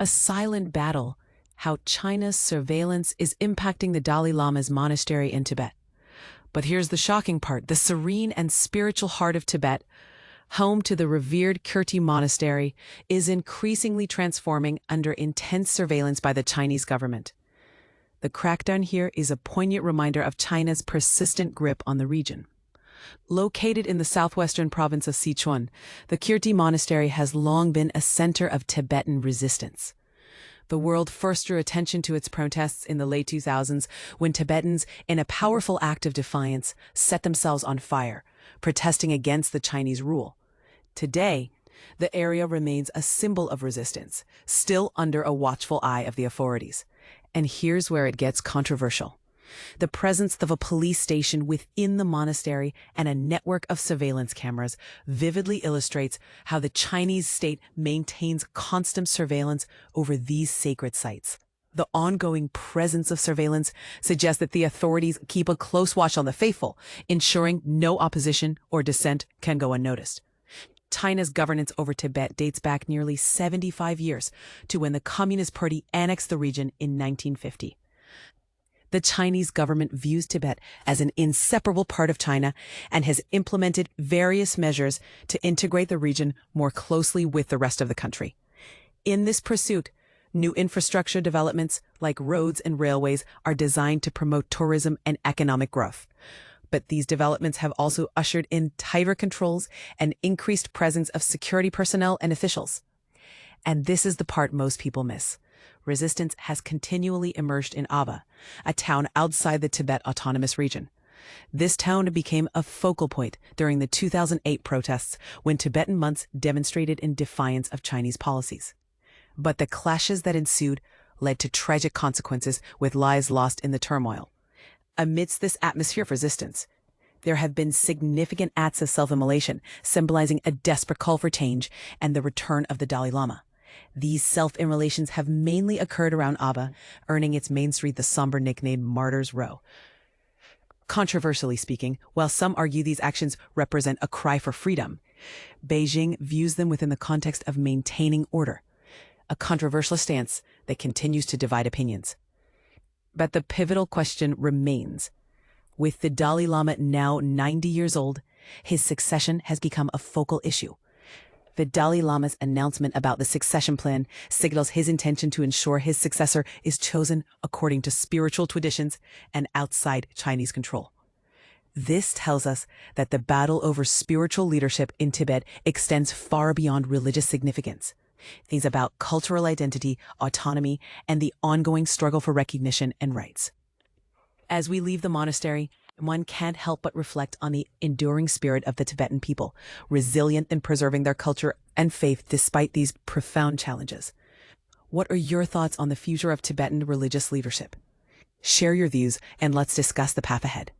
A silent battle, how China's surveillance is impacting the Dalai Lama's monastery in Tibet. But here's the shocking part: the serene and spiritual heart of Tibet, home to the revered Kirti Monastery, is increasingly transforming under intense surveillance by the Chinese government. The crackdown here is a poignant reminder of China's persistent grip on the region. Located in the southwestern province of Sichuan, the Kirti Monastery has long been a center of Tibetan resistance. The world first drew attention to its protests in the late 2000s when Tibetans, in a powerful act of defiance, set themselves on fire, protesting against the Chinese rule. Today, the area remains a symbol of resistance, still under a watchful eye of the authorities. And here's where it gets controversial. The presence of a police station within the monastery and a network of surveillance cameras vividly illustrates how the Chinese state maintains constant surveillance over these sacred sites. The ongoing presence of surveillance suggests that the authorities keep a close watch on the faithful, ensuring no opposition or dissent can go unnoticed. China's governance over Tibet dates back nearly 75 years to when the Communist Party annexed the region in 1950. The Chinese government views Tibet as an inseparable part of China and has implemented various measures to integrate the region more closely with the rest of the country. In this pursuit, new infrastructure developments like roads and railways are designed to promote tourism and economic growth. But these developments have also ushered in tighter controls and increased presence of security personnel and officials. And this is the part most people miss. Resistance has continually emerged in Ngaba, a town outside the Tibet Autonomous Region. This town became a focal point during the 2008 protests when Tibetan monks demonstrated in defiance of Chinese policies. But the clashes that ensued led to tragic consequences, with lives lost in the turmoil. Amidst this atmosphere of resistance, there have been significant acts of self-immolation, symbolizing a desperate call for change and the return of the Dalai Lama. These self-immolations have mainly occurred around Ngaba, earning its main street the somber nickname Martyr's Row. Controversially speaking, while some argue these actions represent a cry for freedom, Beijing views them within the context of maintaining order, a controversial stance that continues to divide opinions. But the pivotal question remains. With the Dalai Lama now 90 years old, his succession has become a focal issue. The Dalai Lama's announcement about the succession plan signals his intention to ensure his successor is chosen according to spiritual traditions and outside Chinese control. This tells us that the battle over spiritual leadership in Tibet extends far beyond religious significance. It's about cultural identity, autonomy, and the ongoing struggle for recognition and rights. As we leave the monastery, one can't help but reflect on the enduring spirit of the Tibetan people, resilient in preserving their culture and faith despite these profound challenges. What are your thoughts on the future of Tibetan religious leadership? Share your views and let's discuss the path ahead.